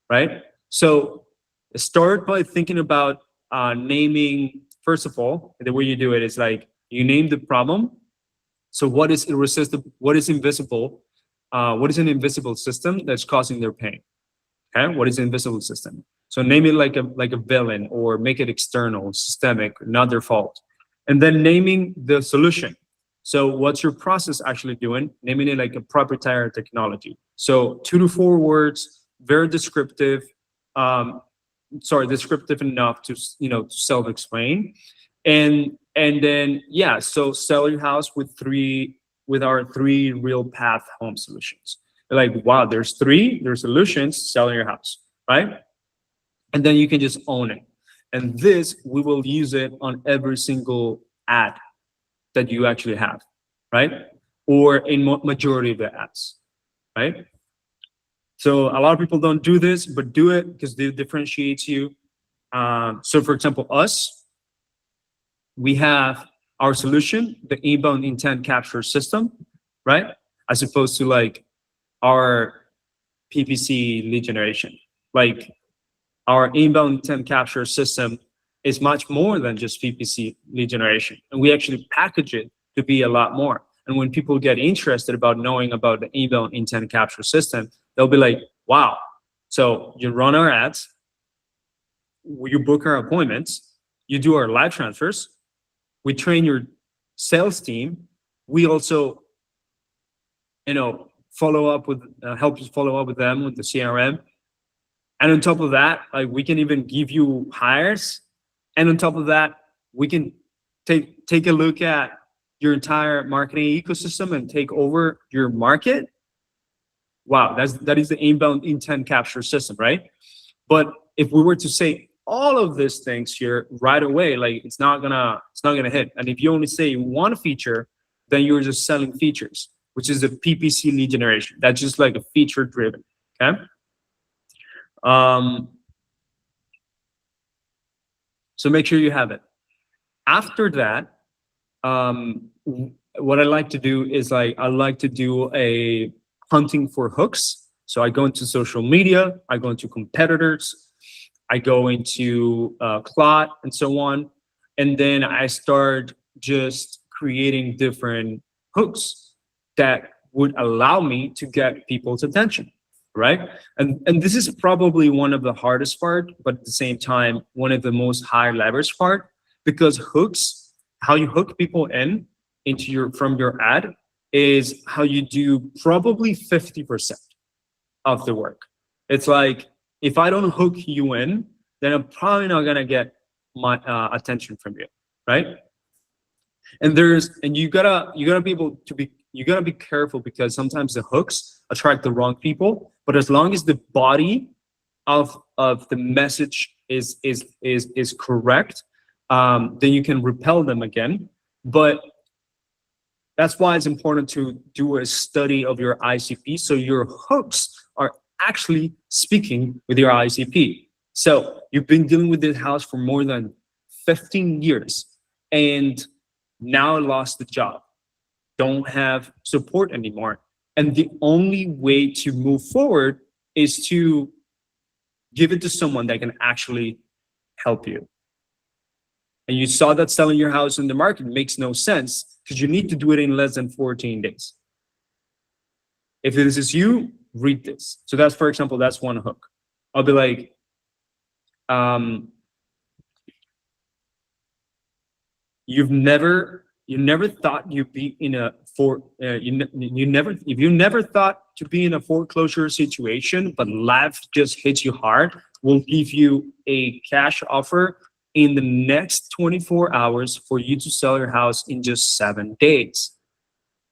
Right? So start by thinking about naming. First of all, the way you do it is like you name the problem. So what is irresistible? What is invisible? What is an invisible system that's causing their pain? Okay, what is an invisible system? So name it like a villain, or make it external, systemic, not their fault. And then naming the solution. So what's your process actually doing? Naming it like a proprietary technology. So 2 to 4 words. Very descriptive, descriptive enough to self-explain, and And then, yeah, so sell your house with our three real path home solutions. Like, wow, there's solutions selling your house, right? And then you can just own it. And this, we will use it on every single ad that you actually have, right? Or in majority of the ads, right? So a lot of people don't do this, but do it because it differentiates you. So for example, us, we have our solution, the inbound intent capture system, right? As opposed to like our PPC lead generation. Like our inbound intent capture system is much more than just PPC lead generation. And we actually package it to be a lot more. And when people get interested about knowing about the inbound intent capture system, they'll be like, wow. So you run our ads, you book our appointments, you do our live transfers, we train your sales team. We also, follow up with, help you follow up with them with the CRM. And on top of that, like we can even give you hires. And on top of that, we can take a look at your entire marketing ecosystem and take over your market. Wow, that is the inbound intent capture system, right? But if we were to say all of these things here right away, like it's not gonna hit. And if you only say one feature, then you're just selling features, which is the PPC lead generation. That's just like a feature driven. Okay. So make sure you have it. After that, what I like to do is I like to do a hunting for hooks. So I go into social media, I go into competitors, I go into Claude and so on. And then I start just creating different hooks that would allow me to get people's attention, right? And this is probably one of the hardest part, but at the same time, one of the most high leverage part, because hooks, how you hook people from your ad is how you do probably 50% of the work. It's like, if I don't hook you in, then I'm probably not gonna get my attention from you, right? And you gotta be careful, because sometimes the hooks attract the wrong people. But as long as the body of the message is correct, then you can repel them again. But that's why it's important to do a study of your ICP, so your hooks are actually speaking with your ICP. So you've been dealing with this house for more than 15 years and now lost the job, don't have support anymore. And the only way to move forward is to give it to someone that can actually help you. And you saw that selling your house in the market makes no sense, because you need to do it in less than 14 days. If this is you, read this. So that's, for example, that's one hook. I'll be like, you never thought you'd be in a you never thought to be in a foreclosure situation, but life just hits you hard. We'll give you a cash offer in the next 24 hours for you to sell your house in just 7 days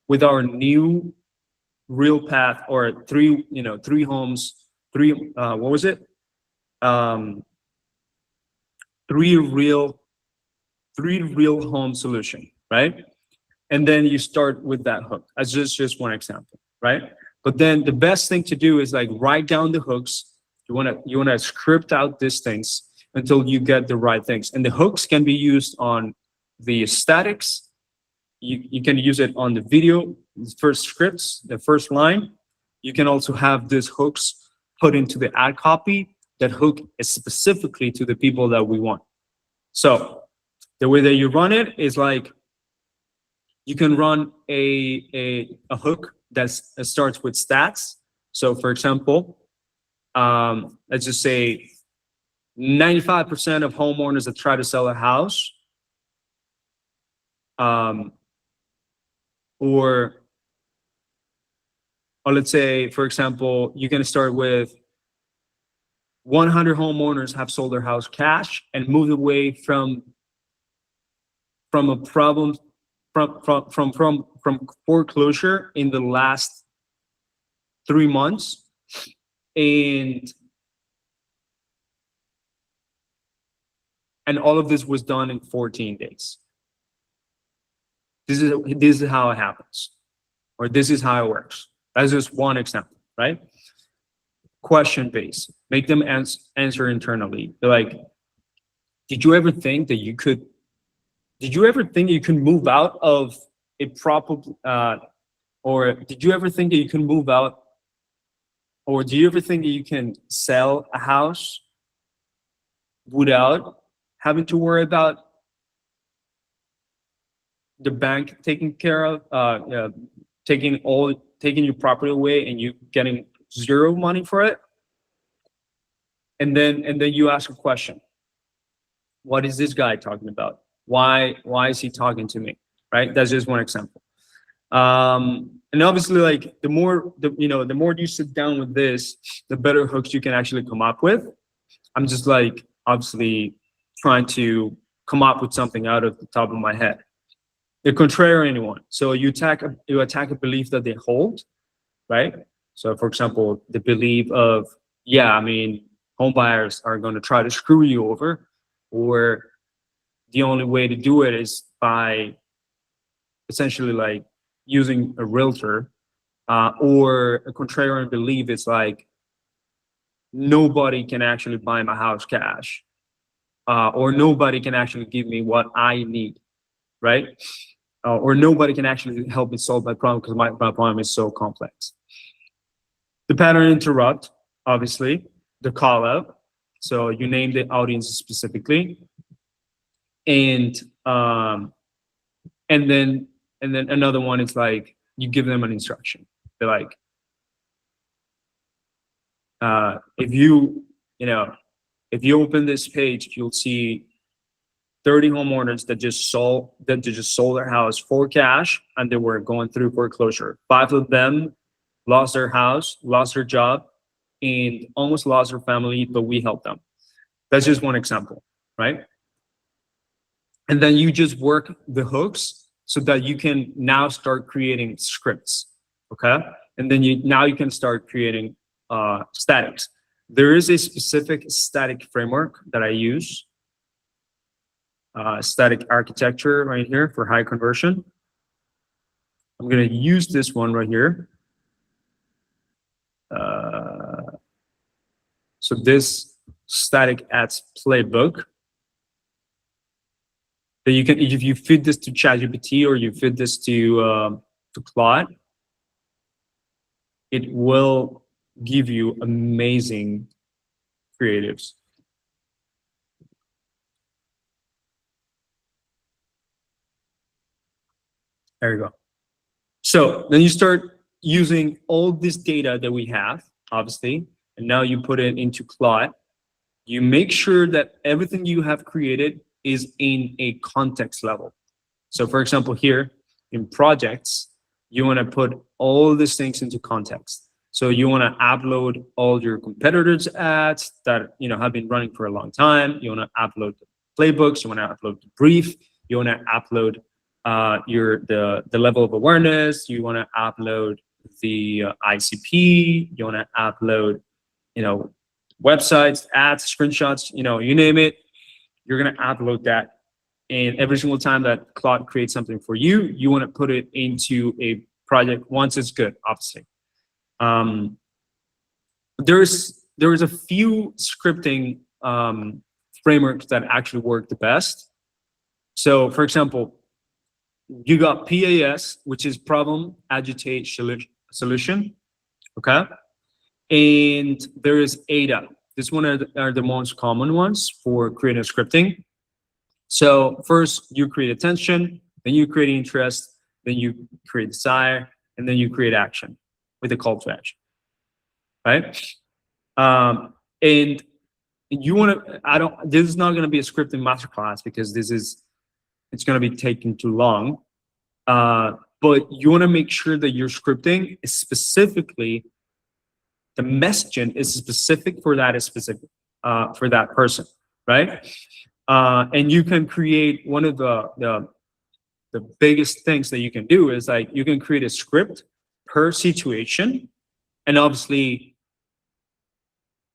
with our new real path, or three homes, what was it? Three real home solution, right? And then you start with that hook as just one example, right? But then the best thing to do is like write down the hooks. You wanna script out these things until you get the right things. And the hooks can be used on the statics. You can use it on the video, the first scripts, the first line. You can also have these hooks put into the ad copy. That hook is specifically to the people that we want. So the way that you run it is like, you can run a hook that starts with stats. So for example, let's just say 95% of homeowners that try to sell a house, or let's say, for example, you can start with 100 homeowners have sold their house cash and moved away from from a problem from foreclosure in the last 3 months, and all of this was done in 14 days. This is how it happens, or this is how it works. That's just one example, right? Question based. Make them answer internally. They're like, did you ever think that you could move out of a proper, or did you ever think that you can move out, or do you ever think that you can sell a house without having to worry about the bank taking care of, taking your property away and you getting zero money for it? And then you ask a question. What is this guy talking about? Why is he talking to me? Right? That's just one example. And obviously, like the more you sit down with this, the better hooks you can actually come up with. I'm just like obviously trying to come up with something out of the top of my head. The contrarian one. So you attack a belief that they hold, right? So for example, the belief of, home buyers are going to try to screw you over, or the only way to do it is by essentially like using a realtor, or a contrarian belief is like, nobody can actually buy my house cash, or nobody can actually give me what I need, right? Or nobody can actually help me solve my problem because my problem is so complex. The pattern interrupt, obviously, the call out. So you name the audience specifically, and then another one is like you give them an instruction. They're like, if you open this page, you'll see 30 homeowners that just sold their house for cash, and they were going through foreclosure. 5 of them lost their house, lost their job, and almost lost their family, but we helped them. That's just one example, right? And then you just work the hooks so that you can now start creating scripts, okay? And then you can start creating statics. There is a specific static framework that I use, static architecture right here for high conversion. I'm going to use this one right here. So this static ads playbook, that you can, if you feed this to ChatGPT or you feed this to Claude, it will give you amazing creatives. There you go. So then you start using all this data that we have, obviously, and now you put it into Claude. You make sure that everything you have created is in a context level. So for example, here in projects, you want to put all these things into context. So you want to upload all your competitors' ads that have been running for a long time. You want to upload the playbooks. You want to upload the brief. You want to upload the level of awareness. You want to upload the ICP. You want to upload websites, ads, screenshots. You name it. You're going to upload that. And every single time that Claude creates something for you, you want to put it into a project once it's good, obviously. There's a few scripting frameworks that actually work the best. So for example, you got PAS, which is problem, agitate, solution, okay? And there is ADA. This one are the most common ones for creative scripting. So first you create attention, then you create interest, then you create desire, and then you create action with a call to action, right? And you want to, this is not going to be a scripting masterclass because it's going to be taking too long. But you want to make sure that your scripting is specifically, the messaging is specific for that for that person, right? And you can create one of the the biggest things that you can do is like you can create a script per situation, and obviously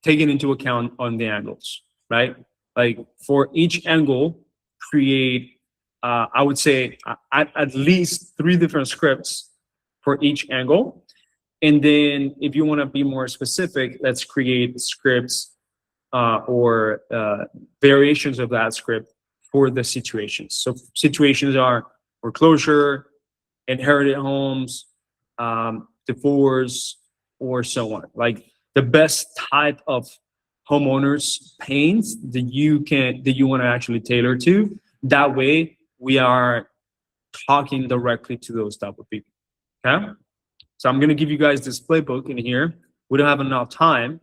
taking into account on the angles, right? Like for each angle, create, I would say at least 3 different scripts for each angle. And then if you want to be more specific, let's create scripts or variations of that script for the situations. So situations are foreclosure, inherited homes, divorce, or so on. Like the best type of homeowners pains that you want to actually tailor to. That way we are talking directly to those type of people. Okay. So I'm going to give you guys this playbook in here. We don't have enough time,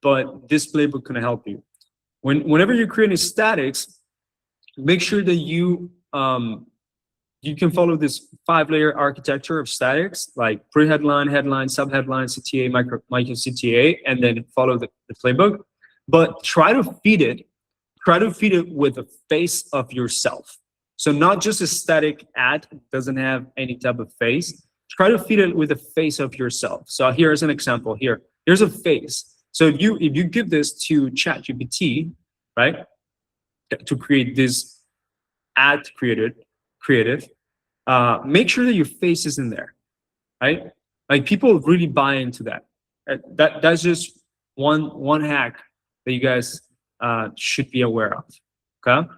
but this playbook can help you. Whenever you're creating statics, make sure that you can follow this 5-layer architecture of statics, like pre-headline, headline, sub-headline, CTA, micro CTA, and then follow the playbook. But try to feed it with a face of yourself. So not just a static ad doesn't have any type of face. Try to feed it with a face of yourself. So here's an example. Here's a face. So if you give this to ChatGPT, right, to create this ad creative, make sure that your face is in there, right? Like people really buy into that. That's just one hack that you guys should be aware of. Okay.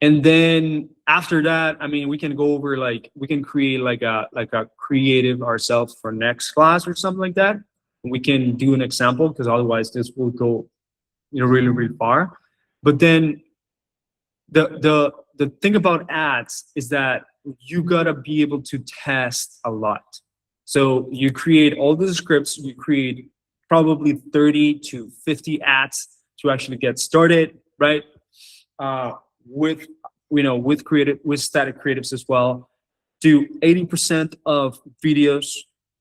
And then after that, I mean, we can go over we can create like a creative ourselves for next class or something like that. We can do an example because otherwise this will go, really far. But then the thing about ads is that you gotta be able to test a lot. So you create all the scripts, you create probably 30 to 50 ads to actually get started, right? With static creatives as well. Do 80% of videos,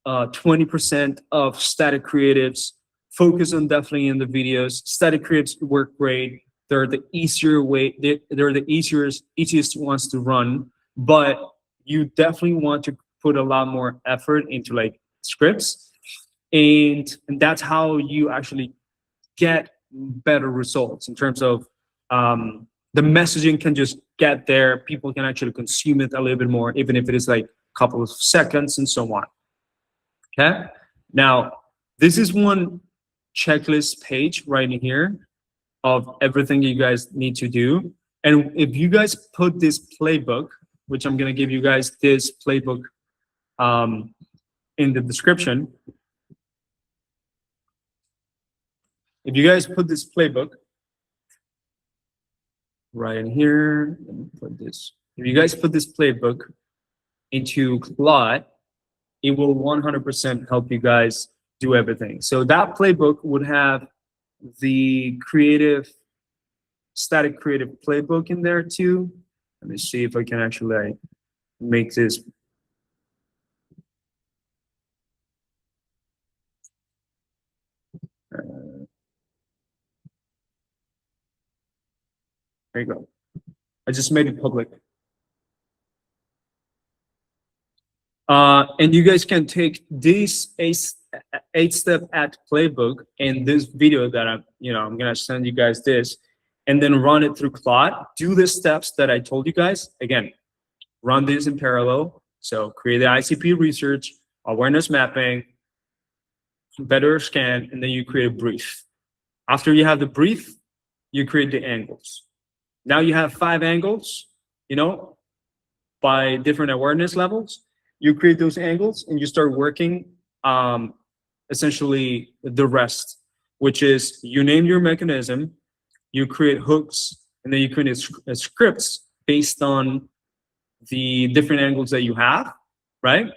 20% of static creatives. Focus on definitely in the videos. Static creatives work great. They're the they're the easiest ones to run, but you definitely want to put a lot more effort into like scripts, and that's how you actually get better results in terms of the messaging can just get there. People can actually consume it a little bit more, even if it is like a couple of seconds and so on. Okay. Now, this is one checklist page right in here of everything you guys need to do. And if you guys put this playbook, which I'm going to give you guys this playbook in the description. If you guys put this playbook right in here, let me put this. If you guys put this playbook into Claude, it will 100% help you guys do everything. So that playbook would have the static creative playbook in there too. Let me see if I can actually make this. There you go. I just made it public. And you guys can take this 8-step ad playbook and this video that I'm gonna send you guys this, and then run it through Claude. Do the steps that I told you guys. Again, run this in parallel. So create the ICP research, awareness mapping, better scan, and then you create a brief. After you have the brief, you create the angles. Now you have 5 angles, by different awareness levels. You create those angles and you start working essentially the rest, which is you name your mechanism, you create hooks, and then you create scripts based on the different angles that you have, right?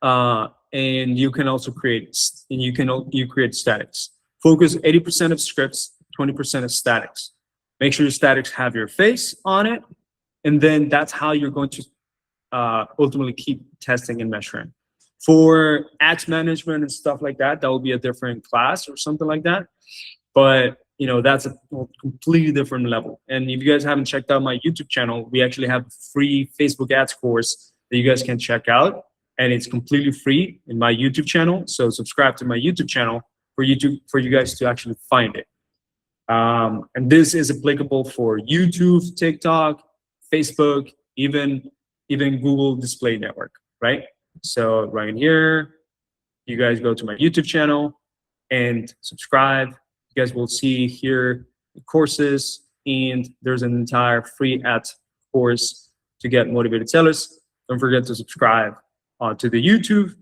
And you can also create, you create statics. Focus 80% of scripts, 20% of statics. Make sure your statics have your face on it, and then that's how you're going to ultimately keep testing and measuring. For ads management and stuff like that, that will be a different class or something like that. But that's a completely different level. And if you guys haven't checked out my YouTube channel, we actually have a free Facebook ads course that you guys can check out, and it's completely free in my YouTube channel. So subscribe to my YouTube channel for you guys to actually find it. And this is applicable for YouTube, TikTok, Facebook, even Google Display Network, right? So right here, you guys go to my YouTube channel and subscribe. You guys will see here the courses, and there's an entire free ads course to get motivated sellers. Don't forget to subscribe to the YouTube.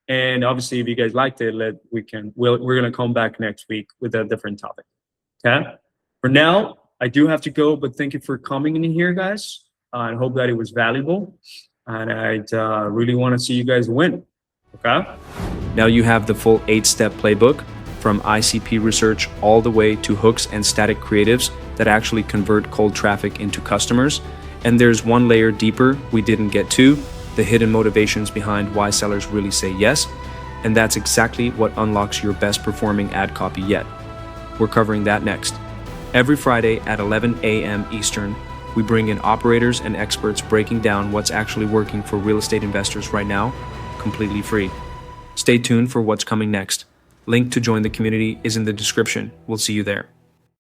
And obviously, if you guys liked it, we're gonna come back next week with a different topic. Okay. For now, I do have to go, but thank you for coming in here, guys. I hope that it was valuable, and I'd really want to see you guys win. Okay. Now you have the full 8-step playbook from ICP research all the way to hooks and static creatives that actually convert cold traffic into customers. And there's one layer deeper we didn't get to, the hidden motivations behind why sellers really say yes. And that's exactly what unlocks your best performing ad copy yet. We're covering that next. Every Friday at 11 a.m. Eastern, we bring in operators and experts breaking down what's actually working for real estate investors right now, completely free. Stay tuned for what's coming next. Link to join the community is in the description. We'll see you there.